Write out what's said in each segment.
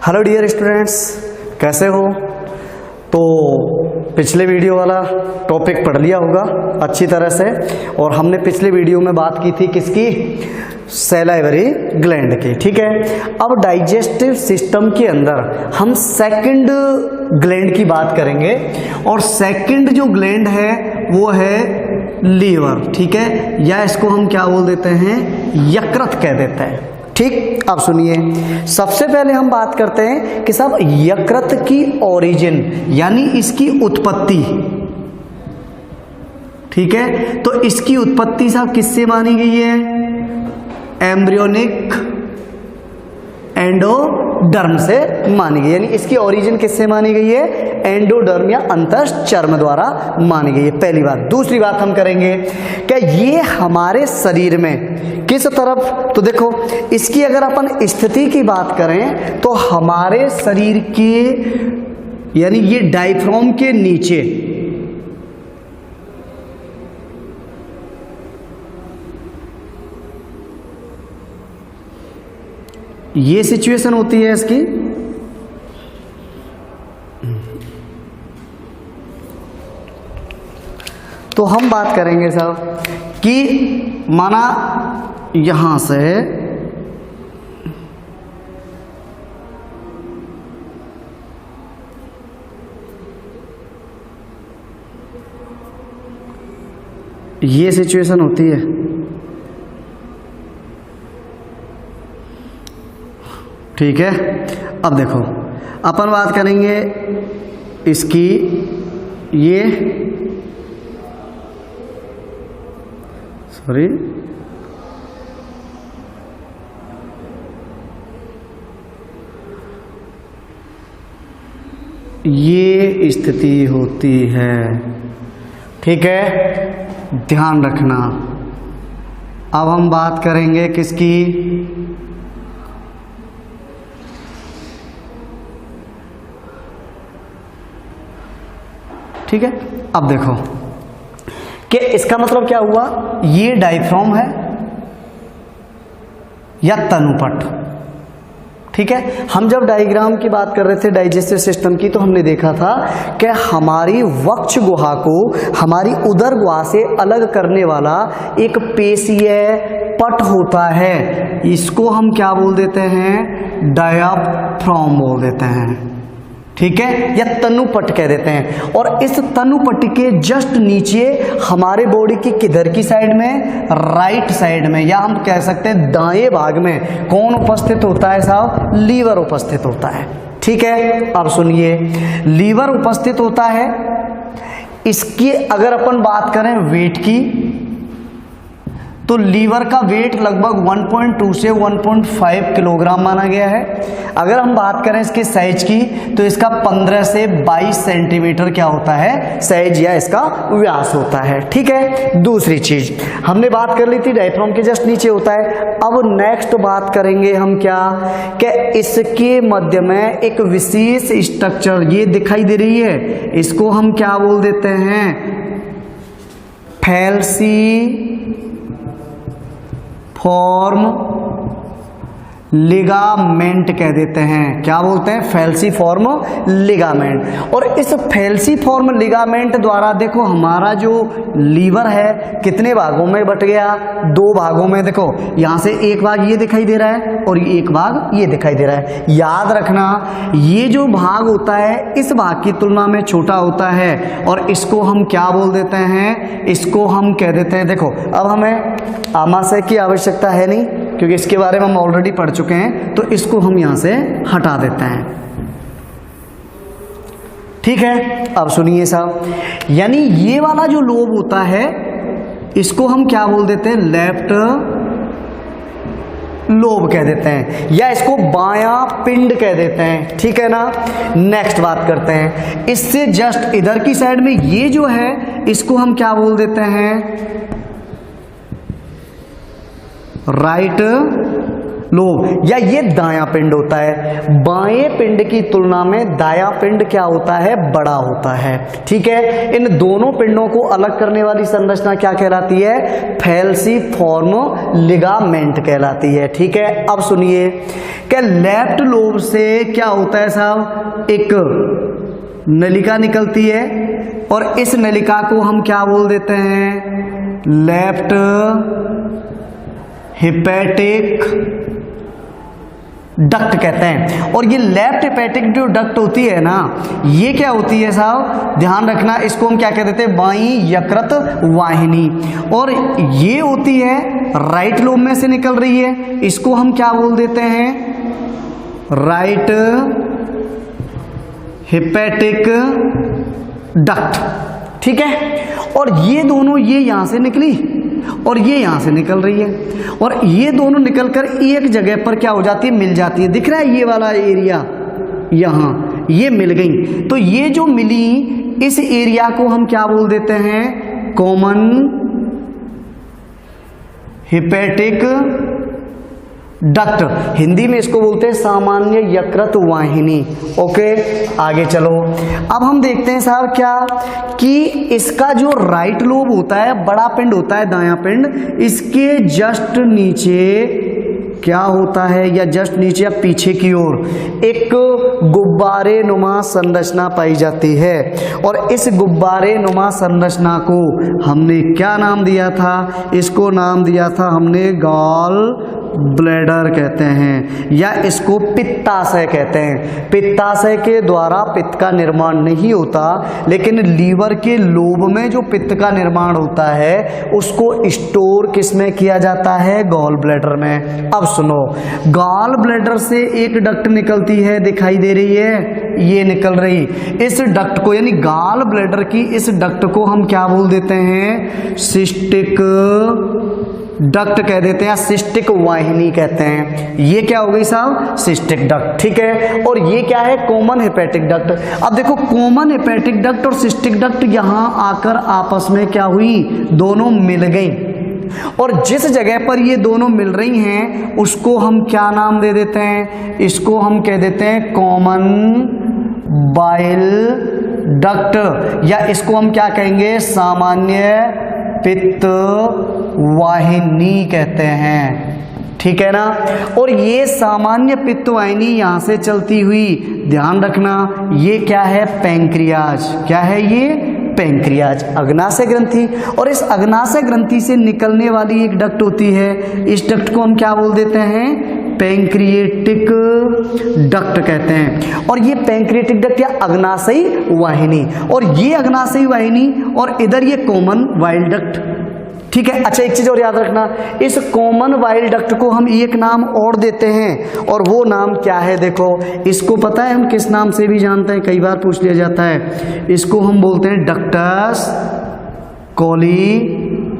Hello dear students, कैसे हो? तो पिछले वीडियो वाला टॉपिक पढ़ लिया होगा अच्छी तरह से। और हमने पिछले वीडियो में बात की थी किसकी? सैलाइवरी ग्लैंड की। ठीक है, अब डाइजेस्टिव सिस्टम के अंदर हम सेकंड ग्लैंड की बात करेंगे। और सेकंड जो ग्लैंड है वो है लीवर। ठीक है, या इसको हम क्या बोल देते हैं? यकृत कह देते हैं। ठीक, अब सुनिए, सबसे पहले हम बात करते हैं कि साहब यकृत की ओरिजिन यानी इसकी उत्पत्ति। ठीक है, तो इसकी उत्पत्ति साहब किससे मानी गई है? एम्ब्रियोनिक एंडोडर्म से मानी गई, यानी इसकी ओरिजिन किससे मानी गई है? एंडोडर्म या अंतःचर्म द्वारा मानी गई है, पहली बात। दूसरी बात हम करेंगे क्या ये हमारे शरीर में किस तरफ, तो देखो इसकी अगर अपन स्थिति की बात करें तो हमारे शरीर के यानी ये डायफ्राम के नीचे ये सिचुएशन होती है इसकी। तो हम बात करेंगे साहब कि माना यहां से ये सिचुएशन होती है। ठीक है, अब देखो अपन बात करेंगे इसकी, ये सॉरी ये स्थिति होती है। ठीक है, ध्यान रखना। अब हम बात करेंगे किसकी? ठीक है, अब देखो कि इसका मतलब क्या हुआ? ये डायफ्राम है या तनुपट। ठीक है, हम जब डायग्राम की बात कर रहे थे डाइजेस्टिव सिस्टम की, तो हमने देखा था कि हमारी वक्ष गुहा को हमारी उदर गुहा से अलग करने वाला एक पेशीय पट होता है। इसको हम क्या बोल देते हैं? डायाफ्राम बोल देते हैं। ठीक है, या तनुपट कह देते हैं। और इस तनुपट के जस्ट नीचे हमारे बॉडी की किधर की साइड में? राइट साइड में, या हम कह सकते हैं दाएं भाग में कौन उपस्थित होता है साहब? लीवर उपस्थित होता है। ठीक है, अब सुनिए, लीवर उपस्थित होता है। इसकी अगर अपन बात करें वेट की, तो लीवर का वेट लगभग 1.2 से 1.5 किलोग्राम माना गया है। अगर हम बात करें इसके साइज की, तो इसका 15 से 22 सेंटीमीटर क्या होता है? साइज या इसका व्यास होता है। ठीक है, दूसरी चीज हमने बात कर ली थी डायफ्राम के जस्ट नीचे होता है। अब नेक्स्ट बात करेंगे हम क्या कि इसके मध्य में एक विशेष स्ट्रक्चर ये दिखाई दे रही है, इसको हम क्या बोल देते हैं? फैल्सी फॉर्म लिगामेंट कह देते हैं। क्या बोलते हैं? फैल्सीफॉर्म लिगामेंट। और इस फैल्सीफॉर्म लिगामेंट द्वारा देखो हमारा जो लीवर है कितने भागों में बट गया? 2 भागों में। देखो यहां से एक भाग ये दिखाई दे रहा है और एक भाग ये दिखाई दे रहा है। याद रखना, ये जो भाग होता है इस भाग की तुलना में छोटा होता है, और इसको हम क्या बोल देते हैं? इसको हम कह देते हैं, देखो अब हमें आमाशय की आवश्यकता है नहीं क्योंकि इसके बारे में हम ऑलरेडी पढ़ चुके हैं, तो इसको हम यहां से हटा देते हैं। ठीक है, अब सुनिए साहब, यानी ये वाला जो लोब होता है इसको हम क्या बोल देते हैं? लेफ्ट लोब कह देते हैं, या इसको बायां पिंड कह देते हैं। ठीक है ना। नेक्स्ट बात करते हैं, इससे जस्ट इधर की साइड में ये जो है इसको हम क्या बोल देते हैं? राइट लोब, या ये दायां पिंड होता है। बाएं पिंड की तुलना में दायां पिंड क्या होता है, बड़ा होता है। ठीक है, इन दोनों पिंडों को अलग करने वाली संरचना क्या कहलाती है, फैल्सीफॉर्म लिगामेंट कहलाती है। ठीक है, अब सुनिए कि लेफ्ट लोब से क्या होता है साहब, एक नलिका निकलती है और इस नलिका को हम क्या बोल देते हैं, लेफ्ट हेपेटिक डक्ट कहते हैं। और ये लेफ्ट हेपेटिक जो डक्ट होती है ना, ये क्या होती है साहब, ध्यान रखना, इसको हम क्या कह देते हैं, बाईं यकृत वाहिनी। और ये होती है राइट लोब में से निकल रही है, इसको हम क्या बोल देते हैं, राइट हेपेटिक डक्ट। ठीक है, और ये दोनों, ये यहां से निकली और ये यहां से निकल रही है, और ये दोनों निकलकर एक जगह पर क्या हो जाती है, मिल जाती है। दिख रहा है ये वाला एरिया, यहां ये मिल गई। तो ये जो मिली, इस एरिया को हम क्या बोल देते हैं, कॉमन हेपेटिक डक्ट। हिंदी में इसको बोलते हैं सामान्य यकृत वाहिनी। ओके, आगे चलो। अब हम देखते हैं साहब क्या, कि इसका जो राइट लोब होता है, बड़ा पिंड होता है, दायां पिंड, इसके जस्ट नीचे क्या होता है, या जस्ट नीचे या पीछे की ओर एक गुब्बारे नुमा संरचना पाई जाती है। और इस गुब्बारे नुमा संरचना को हमने क्या नाम दिया था, इसको नाम दिया था हमने गॉल ब्लैडर कहते हैं, या इसको पित्ताशय कहते हैं। पित्ताशय के द्वारा पित्त का निर्माण नहीं होता, लेकिन लीवर के लोब में जो पित्त का निर्माण होता है उसको स्टोर किस में किया जाता है, गॉल ब्लैडर में। अब सुनो, गॉल ब्लैडर से एक डक्ट निकलती है, दिखाई दे रही है, ये निकल रही। इस डक्ट को, यानी गॉल ब्लैडर की इस डक्ट को हम क्या बोल देते हैं, सिस्टिक डक्ट कह देते हैं, या सिस्टिक वाहिनी कहते हैं। ये क्या हो गई साहब, सिस्टिक डक्ट। ठीक है, और ये क्या है, कॉमन हेपेटिक डक्ट। अब देखो, कॉमन हेपेटिक डक्ट और सिस्टिक डक्ट यहां आकर आपस में क्या हुई, दोनों मिल गई। और जिस जगह पर ये दोनों मिल रही हैं उसको हम क्या नाम दे देते हैं, इसको हम कह देते हैं कॉमन बाइल डक्ट, या इसको हम क्या कहेंगे, सामान्य पित्त वाहिनी कहते हैं। ठीक है ना। और ये सामान्य पित्त वाहिनी यहां से चलती हुई, ध्यान रखना, ये क्या है, पैंक्रियाज। क्या है ये, पैंक्रियाज, अग्नाशय ग्रंथि। और इस अग्नाशय ग्रंथि से निकलने वाली एक डक्ट होती है, इस डक्ट को हम क्या बोल देते हैं, पैंक्रिएटिक डक्ट कहते हैं। और ये पैंक्रिएटिक डक्ट या अग्नाशयी वाहिनी, और ये अग्नाशयी वाहिनी, और इधर ये कॉमन वाइल डक्ट। ठीक है। अच्छा, एक चीज और याद रखना, इस कॉमन वाइल डक्ट को हम एक नाम और देते हैं, और वो नाम क्या है, देखो, इसको पता है हम किस नाम से भी जानते हैं, कई बार पूछ लिया जाता है, इसको हम बोलते हैं डक्टस कोलिडोकस।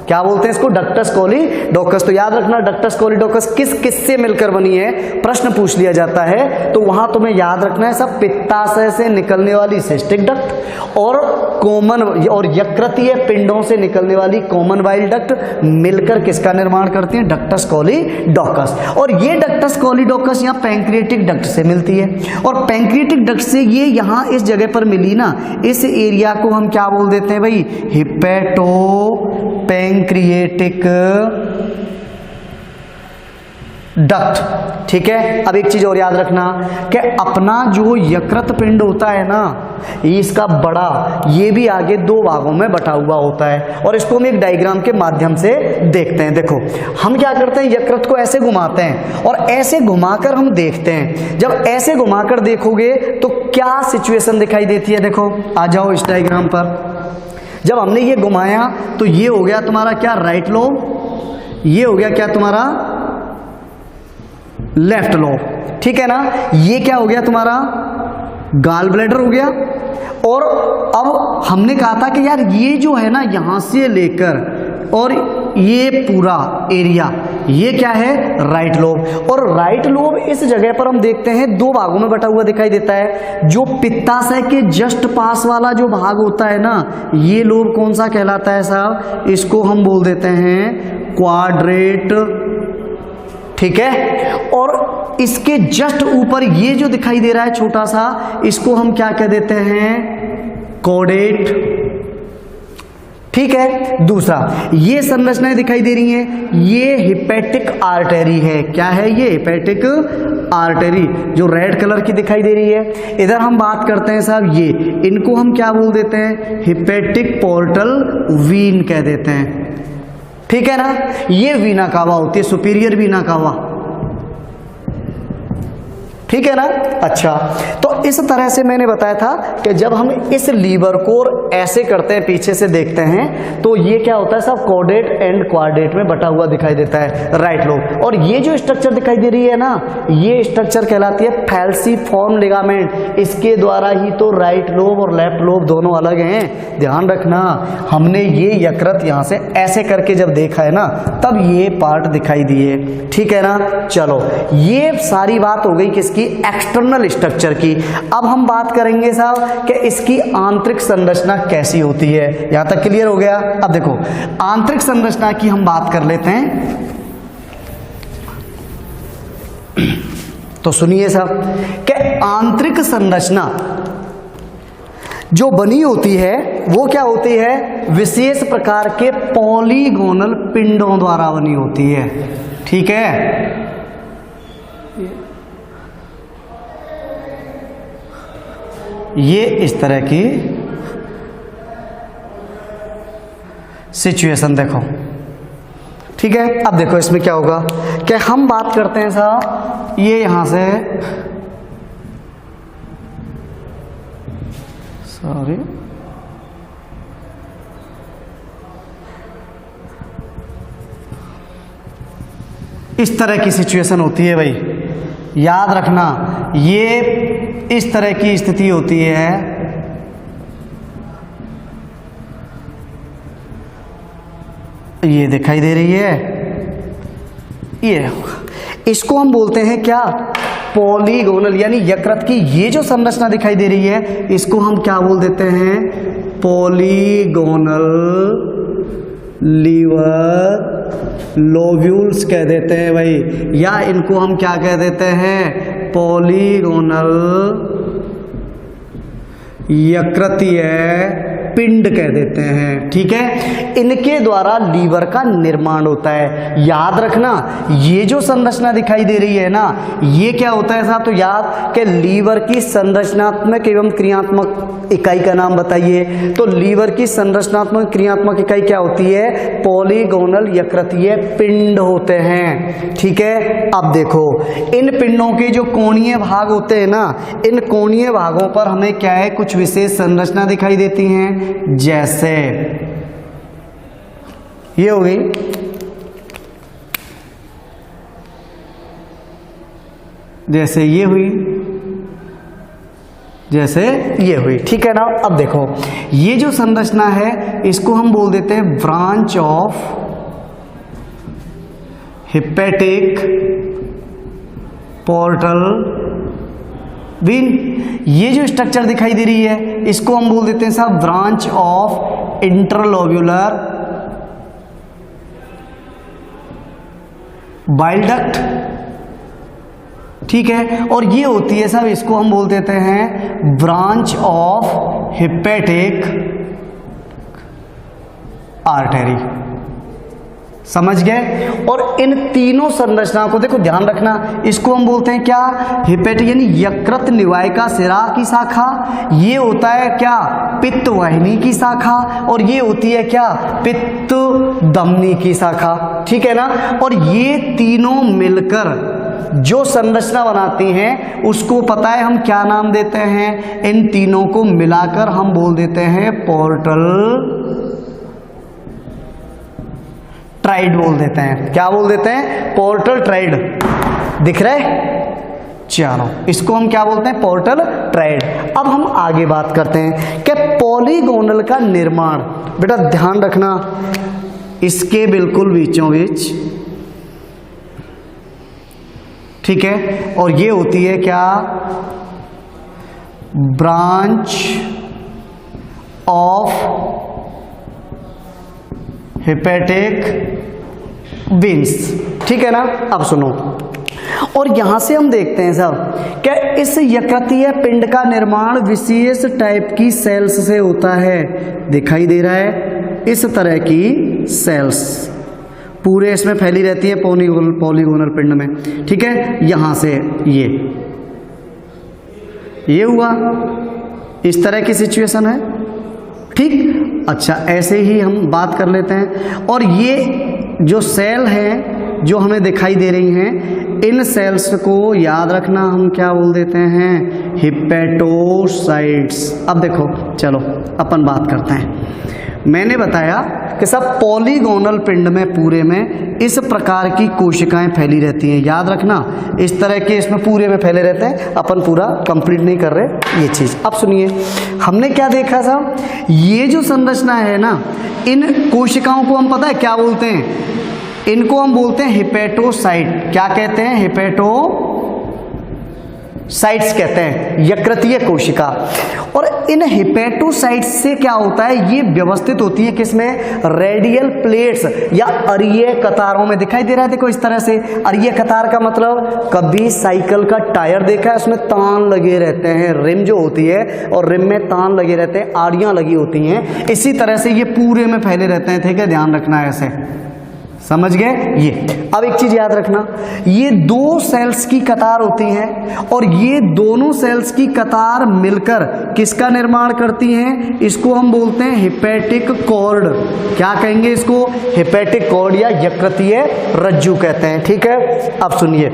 क्या बोलते हैं इसको, डक्टस कोलिडोकस। तो याद रखना, डक्टस कोलिडोकस किस किस से मिलकर बनी है, प्रश्न पूछ लिया जाता है, तो वहां तुम्हें याद रखना है सब, पित्ताशय से निकलने वाली सिस्टिक डक्ट, और कॉमन और यकृतीय पिंडों से निकलने वाली कॉमन वाइल डक्ट मिलकर किसका निर्माण करती है, डक्टस कोलिडोकस। और ये डक्टस कोलिडोकस यहाँ पैंक्रिएटिक डक्ट से मिलती है, और पैंक्रिएटिक डक्ट से ये यहाँ इस जगह पर मिली ना, इस एरिया को हम क्या बोल देते हैं भाई, हिपेटो पैंक्रिएटिक डक्ट। ठीक है। अब एक चीज और याद रखना कि अपना जो यकृत पिंड होता है ना, इसका बड़ा, ये भी आगे दो भागों में बटा हुआ होता है, और इसको हम एक डायग्राम के माध्यम से देखते हैं। देखो, हम क्या करते हैं, यकृत को ऐसे घुमाते हैं और ऐसे घुमाकर हम देखते हैं। जब ऐसे घुमाकर देखोगे तो क्या सिचुएशन दिखाई देती है, देखो, आ जाओ इस डायग्राम पर। जब हमने ये घुमाया तो ये हो गया तुम्हारा क्या, राइट लोब, ये हो गया क्या तुम्हारा, लेफ्ट लोब। ठीक है ना। ये क्या हो गया तुम्हारा, गॉल ब्लैडर हो गया। और अब हमने कहा था कि यार ये जो है ना, यहां से लेकर और ये पूरा एरिया, ये क्या है, राइट लोब। और राइट लोब इस जगह पर हम देखते हैं दो भागों में बटा हुआ दिखाई देता है। जो पित्ताशय के जस्ट पास वाला जो भाग होता है ना, ये लोब कौन सा कहलाता है साहब, इसको हम बोल देते हैं क्वाड्रेट ठीक है। और इसके जस्ट ऊपर ये जो दिखाई दे रहा है छोटा सा, इसको हम क्या कह देते हैं, कॉर्डेट। ठीक है। दूसरा, ये संरचनाएं दिखाई दे रही हैं, ये हिपैटिक आर्टरी है। क्या है ये? हिपैटिक आर्टरी, जो रेड कलर की दिखाई दे रही है। इधर हम बात करते हैं साहब, ये इनको हम क्या बोल देते हैं, हिपैटिक पोर्टल वीन कह देते हैं। ठीक है ना। ये वीना कावा होती है, सुपीरियर वीना कावा। ठीक है ना। अच्छा, तो इस तरह से मैंने बताया था कि जब हम इस लीवर को ऐसे करते हैं, पीछे से देखते हैं, तो ये क्या होता है सब कॉर्डेट एंड क्वाड्रेट में बटा हुआ दिखाई देता है, राइट लोब। और ये जो स्ट्रक्चर दिखाई दे रही है ना, ये स्ट्रक्चर कहलाती है फैल्सीफॉर्म लिगामेंट। इसके द्वारा ही तो राइट लोब और लेफ्ट लोब दोनों अलग हैं। ध्यान रखना, हमने ये यकृत यहां से ऐसे करके जब देखा है ना, तब ये पार्ट दिखाई दिए। ठीक है ना। चलो, ये सारी बात हो गई किसकी, एक्सटर्नल स्ट्रक्चर की। अब हम बात करेंगे साहब कि इसकी आंतरिक संरचना कैसी होती है। यहां तक क्लियर हो गया। अब देखो, आंतरिक संरचना की हम बात कर लेते हैं। तो सुनिए साहब कि आंतरिक संरचना जो बनी होती है वो क्या होती है, विशेष प्रकार के पॉलीगोनल पिंडों द्वारा बनी होती है। ठीक है। ये इस तरह की सिचुएशन देखो। ठीक है। अब देखो इसमें क्या होगा कि हम बात करते हैं साहब, ये यहां से सॉरी इस तरह की सिचुएशन होती है भाई, याद रखना। ये इस तरह की स्थिति होती है। ये दिखाई दे रही है, ये इसको हम बोलते हैं क्या, पॉलीगोनल, यानी यकृत की ये जो संरचना दिखाई दे रही है, इसको हम क्या बोल देते हैं, पॉलीगोनल लीवर लोब्यूल्स कह देते हैं भाई, या इनको हम क्या कह देते हैं, पॉलीगोनल यकृतीय पिंड कह देते हैं। ठीक है। इनके द्वारा लीवर का निर्माण होता है। याद रखना, ये जो संरचना दिखाई दे रही है ना, ये क्या होता है साहब, तो याद कि लीवर की संरचनात्मक एवं क्रियात्मक इकाई का नाम बताइए। तो लीवर की संरचनात्मक क्रियात्मक इकाई क्या होती है, पॉलीगोनल यकृतीय पिंड होते हैं। ठीक है। अब देखो, इन पिंडों के जो कोणीय भाग होते हैं ना, इन कोणीय भागों पर हमें क्या है, कुछ विशेष संरचना दिखाई देती हैं। जैसे ये हो गई, जैसे ये हुई, जैसे ये हुई। ठीक है ना। अब देखो, ये जो संरचना है इसको हम बोल देते हैं branch of hepatic portal vein. ये जो स्ट्रक्चर दिखाई दे रही है इसको हम बोल देते हैं साहब branch of interlobular bile duct. ठीक है। और ये होती है साहब, इसको हम बोल देते हैं ब्रांच ऑफ हिपैटिक आर्टरी। समझ गए। और इन तीनों संरचनाओं को देखो, ध्यान रखना, इसको हम बोलते हैं क्या, हिपैटिक यानी यकृत निवाय का सिरा की शाखा। ये होता है क्या, पित्त वाहिनी की शाखा। और ये होती है क्या, पित्त धमनी की शाखा। ठीक है ना। और ये तीनों मिलकर जो संरचना बनाती हैं उसको पता है हम क्या नाम देते हैं, इन तीनों को मिलाकर हम बोल देते हैं पोर्टल ट्राइड बोल देते हैं। क्या बोल देते हैं, पोर्टल ट्राइड। दिख रहा है। चलो, इसको हम क्या बोलते हैं, पोर्टल ट्राइड। अब हम आगे बात करते हैं कि पॉलीगोनल का निर्माण। बेटा ध्यान रखना, इसके बिल्कुल बीचों बीच, ठीक है। और ये होती है क्या, ब्रांच ऑफ हिपैटिक वेन्स। ठीक है ना। अब सुनो, और यहां से हम देखते हैं साहब क्या इस यकृतीय पिंड का निर्माण विशेष टाइप की सेल्स से होता है। दिखाई दे रहा है इस तरह की सेल्स पूरे इसमें फैली रहती है पॉलीगोनल पिंड में, ठीक है। यहां से ये हुआ, इस तरह की सिचुएशन है, ठीक। अच्छा, ऐसे ही हम बात कर लेते हैं। और ये जो सेल हैं जो हमें दिखाई दे रही हैं, इन सेल्स को याद रखना हम क्या बोल देते हैं, हिपेटोसाइट्स। अब देखो चलो अपन बात करते हैं। मैंने बताया कि सब पॉलीगोनल पिंड में पूरे में इस प्रकार की कोशिकाएं फैली रहती हैं। याद रखना इस तरह के इसमें पूरे में फैले रहते हैं। अपन पूरा कंप्लीट नहीं कर रहे ये चीज। अब सुनिए हमने क्या देखा साहब, ये जो संरचना है ना, इन कोशिकाओं को हम पता है क्या बोलते हैं, इनको हम बोलते हैं हिपेटोसाइट। क्या कहते हैं, हिपेटोसाइट्स कहते हैं, यकृतीय कोशिका। और इन हिपेटोसाइट्स से क्या होता है, ये व्यवस्थित होती है किसमें, रेडियल प्लेट्स या अरीय कतारों में। दिखाई दे रहा है देखो इस तरह से। अरीय कतार का मतलब कभी साइकिल का टायर देखा है, उसमें तान लगे रहते हैं, रिम जो होती है और रिम में तान लगे रहते हैं, आड़ियां लगी होती हैं। इसी तरह से ये पूरे में फैले रहते हैं, ठीक है, ध्यान रखना है ऐसे, समझ गए ये। अब एक चीज याद रखना, ये दो सेल्स की कतार होती हैं और ये दोनों सेल्स की कतार मिलकर किसका निर्माण करती हैं, इसको हम बोलते हैं हिपैटिक कॉर्ड। क्या कहेंगे इसको, हिपैटिक कॉर्ड या यकृतीय रज्जु कहते हैं, ठीक है। अब सुनिए,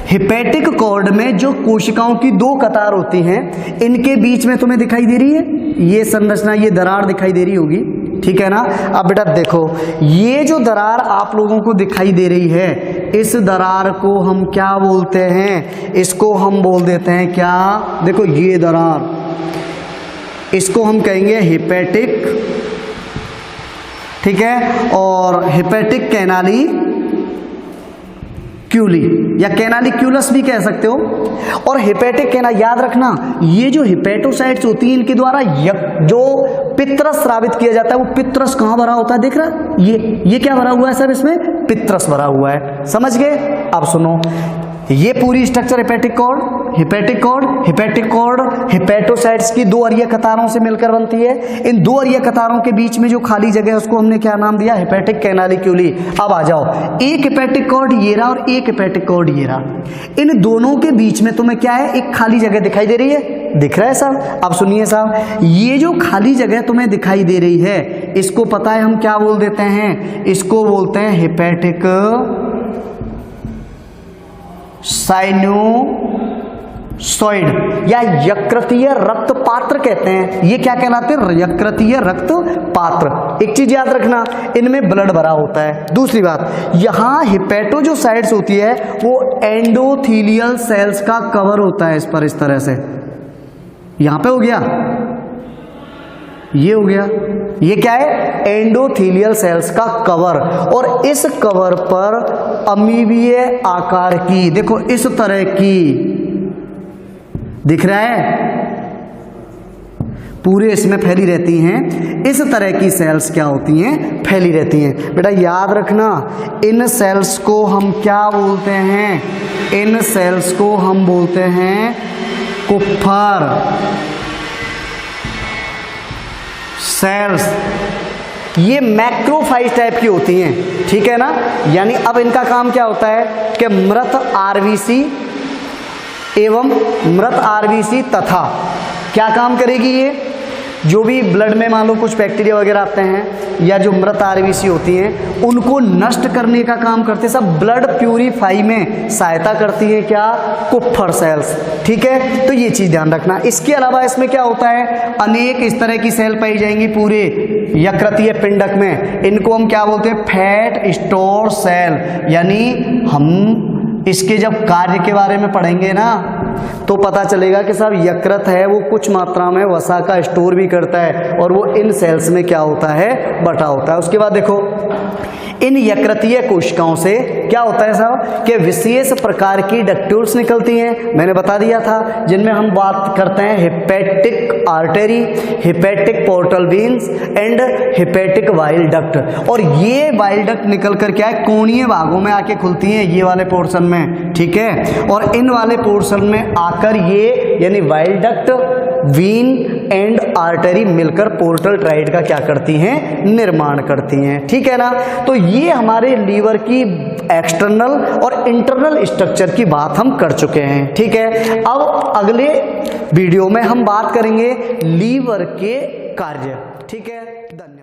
हिपैटिक कॉर्ड में जो कोशिकाओं की दो कतार होती हैं, इनके बीच में तुम्हें दिखाई दे रही है ये संरचना, ये दरार दिखाई दे रही होगी, ठीक है ना। अब बेटा देखो, ये जो दरार आप लोगों को दिखाई दे रही है, इस दरार को हम क्या बोलते हैं, इसको हम बोल देते हैं क्या, देखो ये दरार, इसको हम कहेंगे हिपैटिक, ठीक है। और हिपैटिक कैनाली क्यूली या कैनालिक्यूलस भी कह सकते हो। और हिपैटिक कैना, याद रखना ये जो हिपैटोसाइट्स होती हैं इनके द्वारा जो पित्रस स्रावित किया जाता है, वो पित्रस कहां भरा होता है, देख रहा है ये क्या भरा हुआ है सर, इसमें पित्रस भरा हुआ है, समझ गए। अब सुनो, ये पूरी structure hepatic cord, hepatic cord, hepatic cord hepatocytes की दो अरीय कतारों से मिलकर बनती है। इन दो अरीय कतारों के बीच में जो खाली जगह है उसको हमने क्या नाम दिया, हिपैटिक कैनालिक्यूली। अब आ जाओ, एक हिपैटिक कॉर्ड ये रहा और एक हिपैटिक कॉर्ड ये रहा, इन दोनों के बीच में तुम्हें क्या है, एक खाली जगह दिखाई दे रही है, दिख रहा है साहब। अब सुनिए साहब, ये जो खाली जगह तुम्हें दिखाई दे रही है, इसको पता है हम क्या बोल देते हैं, इसको बोलते हैं हिपैटिक साइनोसॉइड या यकृतीय रक्त पात्र कहते हैं। ये क्या कहलाते हैं, यकृतीय रक्त पात्र। एक चीज याद रखना, इनमें ब्लड भरा होता है। दूसरी बात, यहां हिपैटो जो साइड्स होती है वो एंडोथीलियल सेल्स का कवर होता है इस पर, इस तरह से। यहां पे हो गया, ये हो गया, ये क्या है, एंडोथीलियल सेल्स का कवर। और इस कवर पर अमीबीय आकार की, देखो इस तरह की दिख रहा है, पूरे इसमें फैली रहती हैं। इस तरह की सेल्स क्या होती हैं, फैली रहती हैं। बेटा याद रखना, इन सेल्स को हम क्या बोलते हैं, इन सेल्स को हम बोलते हैं कुप्फर सेल्स। ये मैक्रोफाइज टाइप की होती हैं, ठीक है ना। यानी अब इनका काम क्या होता है कि मृत आरबीसी एवं मृत आरबीसी तथा क्या काम करेगी, ये जो भी ब्लड में मान लो कुछ बैक्टीरिया वगैरह आते हैं या जो मृत आरबीसी होती हैं, उनको नष्ट करने का काम करते, सब ब्लड प्यूरिफाई में सहायता करती है क्या, कुप्फर सेल्स, ठीक है। तो ये चीज ध्यान रखना। इसके अलावा इसमें क्या होता है, अनेक इस तरह की सेल पाई जाएंगी पूरे यकृतीय पिंडक में। इनको हम क्या बोलते हैं, फैट स्टोर सेल। यानी हम इसके जब कार्य के बारे में पढ़ेंगे ना, तो पता चलेगा कि साहब यकृत है वो कुछ मात्रा में वसा का स्टोर भी करता है और वो इन सेल्स में क्या होता है, बटा होता है। उसके बाद देखो इन यकृतीय कोशिकाओं से क्या होता है साहब कि विशेष प्रकार की डक्ट्यूल्स निकलती हैं, मैंने बता दिया था, जिनमें हम बात करते हैं hepatic artery, hepatic portal veins and hepatic while duct. और ये वाइल डक्ट निकल कर क्या है, कोणीय भागों में आके खुलती हैं, ये वाले पोर्शन में, ठीक है। और इन वाले पोर्शन में आकर ये यानी bile duct, vein and artery मिलकर पोर्टल ट्राइड का क्या करती हैं, निर्माण करती हैं, ठीक है ना। तो ये हमारे लीवर की एक्सटर्नल और इंटरनल स्ट्रक्चर की बात हम कर चुके हैं, ठीक है। अब अगले वीडियो में हम बात करेंगे लीवर के कार्य, ठीक है। धन्यवाद।